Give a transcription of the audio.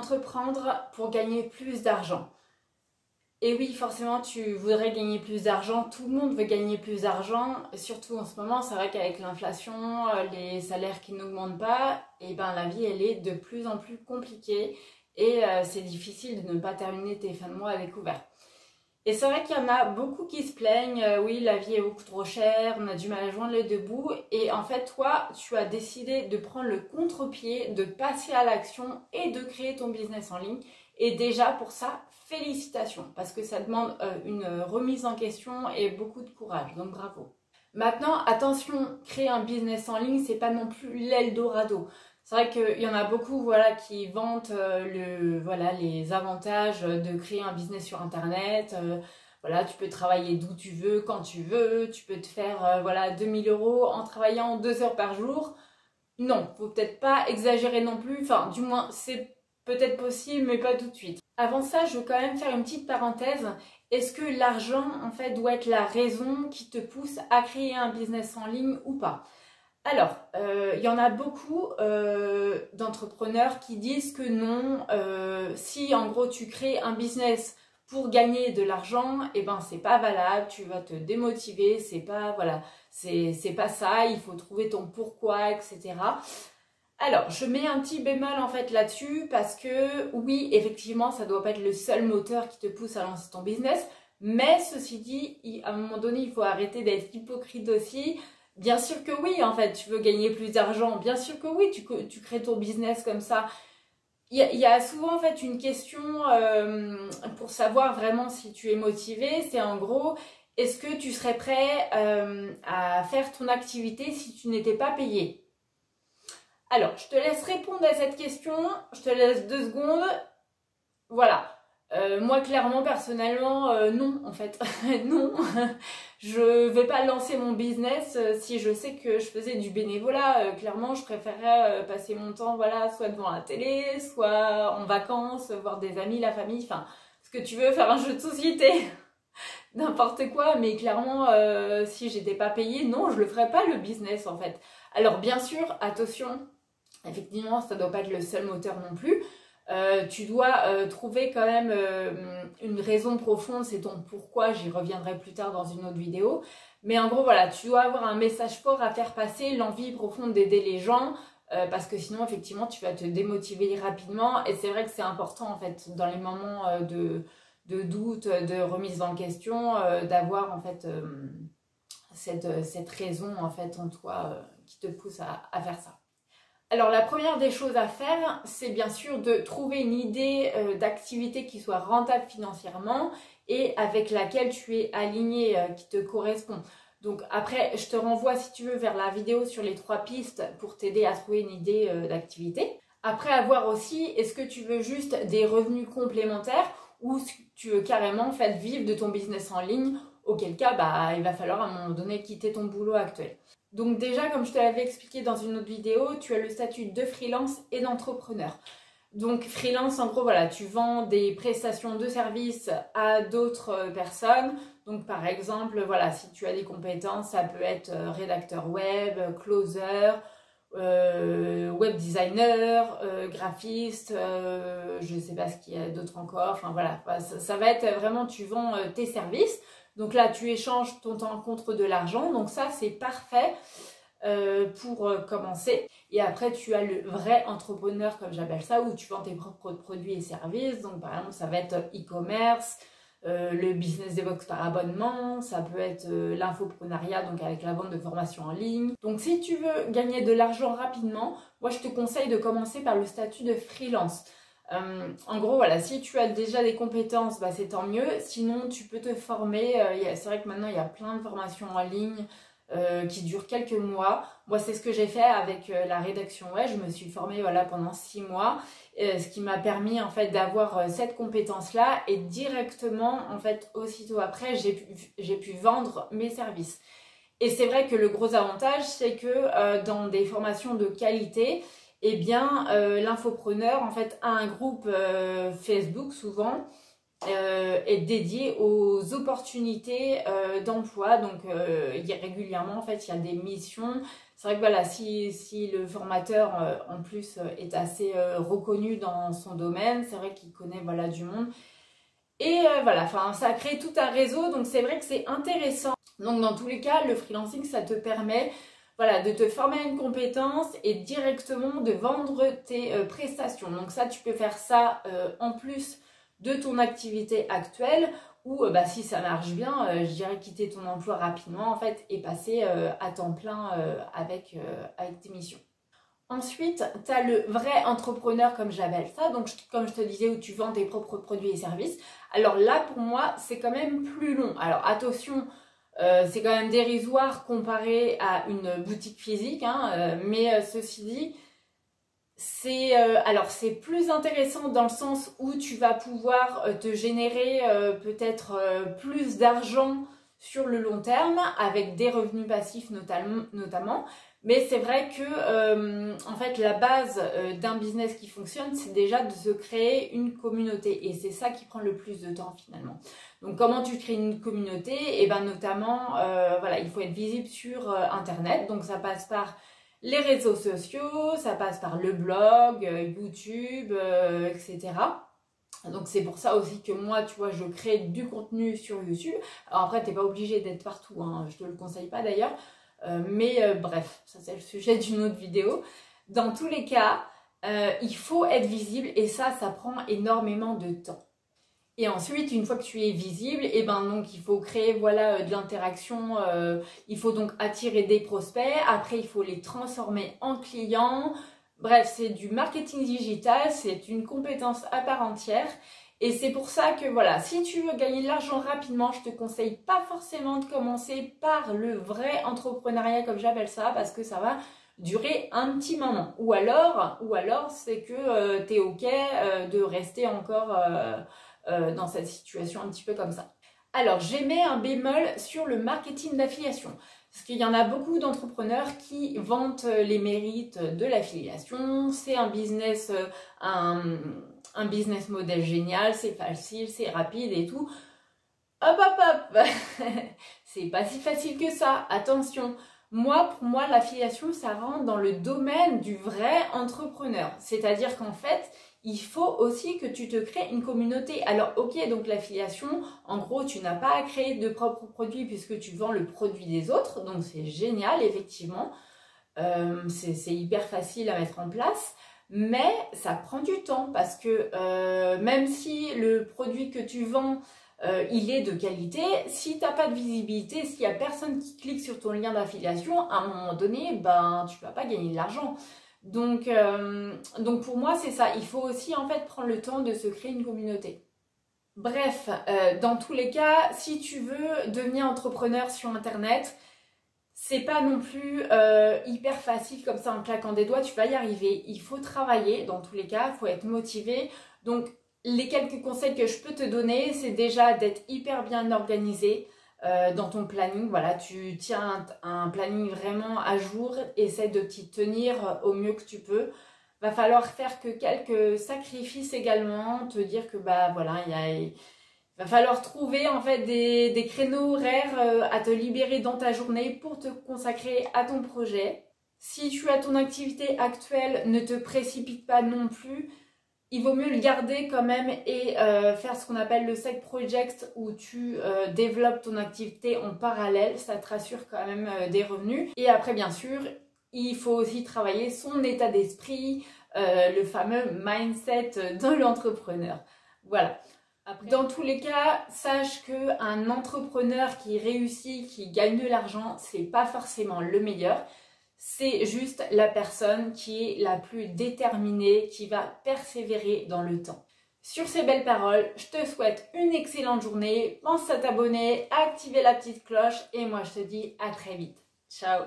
entreprendre pour gagner plus d'argent. Et oui, forcément, tu voudrais gagner plus d'argent. Tout le monde veut gagner plus d'argent. Surtout en ce moment, c'est vrai qu'avec l'inflation, les salaires qui n'augmentent pas, et ben la vie, elle est de plus en plus compliquée. Et c'est difficile de ne pas terminer tes fins de mois à découvert. Et c'est vrai qu'il y en a beaucoup qui se plaignent. Oui, la vie est beaucoup trop chère, on a du mal à joindre les deux bouts. Et en fait, toi, tu as décidé de prendre le contre-pied, de passer à l'action et de créer ton business en ligne. Et déjà, pour ça, félicitations, parce que ça demande une remise en question et beaucoup de courage, donc bravo. Maintenant, attention, créer un business en ligne, c'est pas non plus l'Eldorado. C'est vrai qu'il y en a beaucoup voilà, qui vantent les avantages de créer un business sur Internet. Voilà, tu peux travailler d'où tu veux, quand tu veux, tu peux te faire 2000 € en travaillant 2 heures par jour. Non, faut peut-être pas exagérer non plus, enfin du moins c'est peut-être possible, mais pas tout de suite. Avant ça, je veux quand même faire une petite parenthèse. Est-ce que l'argent, en fait, doit être la raison qui te pousse à créer un business en ligne ou pas? Alors, il y en a beaucoup d'entrepreneurs qui disent que non. Si, en gros, tu crées un business pour gagner de l'argent, et ben c'est pas valable, tu vas te démotiver, c'est pas, voilà, c'est pas ça, il faut trouver ton pourquoi, etc. Alors, je mets un petit bémol en fait là-dessus parce que oui, effectivement, ça doit pas être le seul moteur qui te pousse à lancer ton business. Mais ceci dit, à un moment donné, il faut arrêter d'être hypocrite aussi. Bien sûr que oui, en fait, tu veux gagner plus d'argent. Bien sûr que oui, tu crées ton business comme ça. Il y a souvent en fait une question pour savoir vraiment si tu es motivé. C'est en gros, est-ce que tu serais prêt à faire ton activité si tu n'étais pas payé? Alors, je te laisse répondre à cette question, je te laisse 2 secondes. Voilà. Moi, clairement, personnellement, non, en fait. Non. Je vais pas lancer mon business si je sais que je faisais du bénévolat. Clairement, je préférerais passer mon temps, voilà, soit devant la télé, soit en vacances, voir des amis, la famille, enfin, ce que tu veux, faire un jeu de société. N'importe quoi, mais clairement, si j'étais pas payée, non, je le ferais pas, le business, en fait. Alors, bien sûr, attention, effectivement, ça doit pas être le seul moteur non plus. Tu dois trouver quand même une raison profonde, c'est ton pourquoi, j'y reviendrai plus tard dans une autre vidéo. Mais en gros, voilà, tu dois avoir un message fort à faire passer, l'envie profonde d'aider les gens, parce que sinon, effectivement, tu vas te démotiver rapidement. Et c'est vrai que c'est important, en fait, dans les moments de doute, de remise en question, d'avoir, en fait, cette raison, en fait, en toi qui te pousse à faire ça. Alors la première des choses à faire, c'est bien sûr de trouver une idée d'activité qui soit rentable financièrement et avec laquelle tu es aligné, qui te correspond. Donc après, je te renvoie si tu veux vers la vidéo sur les 3 pistes pour t'aider à trouver une idée d'activité. Après avoir aussi, est-ce que tu veux juste des revenus complémentaires ou tu veux carrément en fait vivre de ton business en ligne, auquel cas bah, il va falloir à un moment donné quitter ton boulot actuel. Donc déjà, comme je te l'avais expliqué dans une autre vidéo, tu as le statut de freelance et d'entrepreneur. Donc freelance, en gros, voilà, tu vends des prestations de services à d'autres personnes. Donc par exemple, voilà, si tu as des compétences, ça peut être rédacteur web, closer, web designer, graphiste, je ne sais pas ce qu'il y a d'autre encore. Enfin voilà, ça va être vraiment, tu vends tes services. Donc là, tu échanges ton temps contre de l'argent. Donc ça, c'est parfait pour commencer. Et après, tu as le vrai entrepreneur, comme j'appelle ça, où tu vends tes propres produits et services. Donc par exemple, ça va être e-commerce, le business des box par abonnement. Ça peut être l'infoprenariat, donc avec la vente de formations en ligne. Donc si tu veux gagner de l'argent rapidement, moi, je te conseille de commencer par le statut de freelance. En gros, voilà, si tu as déjà des compétences, bah, c'est tant mieux. Sinon, tu peux te former. C'est vrai que maintenant, il y a plein de formations en ligne qui durent quelques mois. Moi, c'est ce que j'ai fait avec la rédaction web. Je me suis formée voilà, pendant 6 mois, ce qui m'a permis en fait d'avoir cette compétence-là et directement, en fait, aussitôt après, j'ai pu vendre mes services. Et c'est vrai que le gros avantage, c'est que dans des formations de qualité, eh bien, l'infopreneur, en fait, a un groupe Facebook, souvent, est dédié aux opportunités d'emploi. Donc régulièrement en fait il y a des missions. C'est vrai que voilà, si le formateur en plus est assez reconnu dans son domaine, c'est vrai qu'il connaît voilà du monde. Et voilà, enfin ça crée tout un réseau, donc c'est vrai que c'est intéressant. Donc dans tous les cas, le freelancing ça te permet voilà, de te former à une compétence et directement de vendre tes prestations. Donc ça, tu peux faire ça en plus de ton activité actuelle ou bah, si ça marche bien, je dirais quitter ton emploi rapidement en fait et passer à temps plein avec tes missions. Ensuite, tu as le vrai entrepreneur comme j'appelle ça, donc comme je te disais où tu vends tes propres produits et services. Alors là, pour moi, c'est quand même plus long. Alors attention, c'est quand même dérisoire comparé à une boutique physique, hein, mais ceci dit, c'est plus intéressant dans le sens où tu vas pouvoir te générer peut-être plus d'argent sur le long terme avec des revenus passifs notamment. Mais c'est vrai que en fait la base d'un business qui fonctionne, c'est déjà de se créer une communauté et c'est ça qui prend le plus de temps finalement. Donc comment tu crées une communauté? Et ben notamment voilà, il faut être visible sur internet. Donc ça passe par les réseaux sociaux, ça passe par le blog, YouTube, etc. Donc c'est pour ça aussi que moi, tu vois, je crée du contenu sur YouTube. Alors après, t'es pas obligé d'être partout, hein, je te le conseille pas d'ailleurs. Mais bref, ça c'est le sujet d'une autre vidéo. Dans tous les cas, il faut être visible et ça prend énormément de temps. Et ensuite, une fois que tu es visible, et ben donc il faut créer voilà de l'interaction. Il faut donc attirer des prospects. Après, il faut les transformer en clients. Bref, c'est du marketing digital. C'est une compétence à part entière. Et c'est pour ça que voilà, si tu veux gagner de l'argent rapidement, je te conseille pas forcément de commencer par le vrai entrepreneuriat comme j'appelle ça, parce que ça va durer un petit moment. Ou alors c'est que tu es ok de rester encore dans cette situation un petit peu comme ça. Alors, j'émets un bémol sur le marketing d'affiliation. Parce qu'il y en a beaucoup d'entrepreneurs qui vantent les mérites de l'affiliation. C'est un business model génial, c'est facile, c'est rapide et tout. Hop, hop, hop. C'est pas si facile que ça. Attention. Pour moi, l'affiliation, ça rentre dans le domaine du vrai entrepreneur. C'est-à-dire qu'en fait, il faut aussi que tu te crées une communauté. Alors, ok, donc l'affiliation, en gros, tu n'as pas à créer de propres produits puisque tu vends le produit des autres. Donc, c'est génial, effectivement. C'est hyper facile à mettre en place. Mais ça prend du temps parce que même si le produit que tu vends, il est de qualité, si tu n'as pas de visibilité, s'il n'y a personne qui clique sur ton lien d'affiliation, à un moment donné, ben, tu ne vas pas gagner de l'argent. Donc pour moi, c'est ça. Il faut aussi en fait prendre le temps de se créer une communauté. Bref, dans tous les cas, si tu veux devenir entrepreneur sur Internet, c'est pas non plus hyper facile comme ça en claquant des doigts, tu vas y arriver. Il faut travailler dans tous les cas, il faut être motivé. Donc les quelques conseils que je peux te donner, c'est déjà d'être hyper bien organisé dans ton planning. Voilà, tu tiens un planning vraiment à jour, essaie de t'y tenir au mieux que tu peux. Va falloir faire que quelques sacrifices également, te dire que bah voilà, il va falloir trouver en fait des créneaux horaires à te libérer dans ta journée pour te consacrer à ton projet. Si tu as ton activité actuelle, ne te précipite pas non plus. Il vaut mieux le garder quand même et faire ce qu'on appelle le side project où tu développes ton activité en parallèle. Ça te rassure quand même des revenus. Et après, bien sûr, il faut aussi travailler son état d'esprit, le fameux mindset de l'entrepreneur. Voilà. Après, dans tous les cas, sache qu'un entrepreneur qui réussit, qui gagne de l'argent, c'est pas forcément le meilleur. C'est juste la personne qui est la plus déterminée, qui va persévérer dans le temps. Sur ces belles paroles, je te souhaite une excellente journée. Pense à t'abonner, à activer la petite cloche et moi je te dis à très vite. Ciao!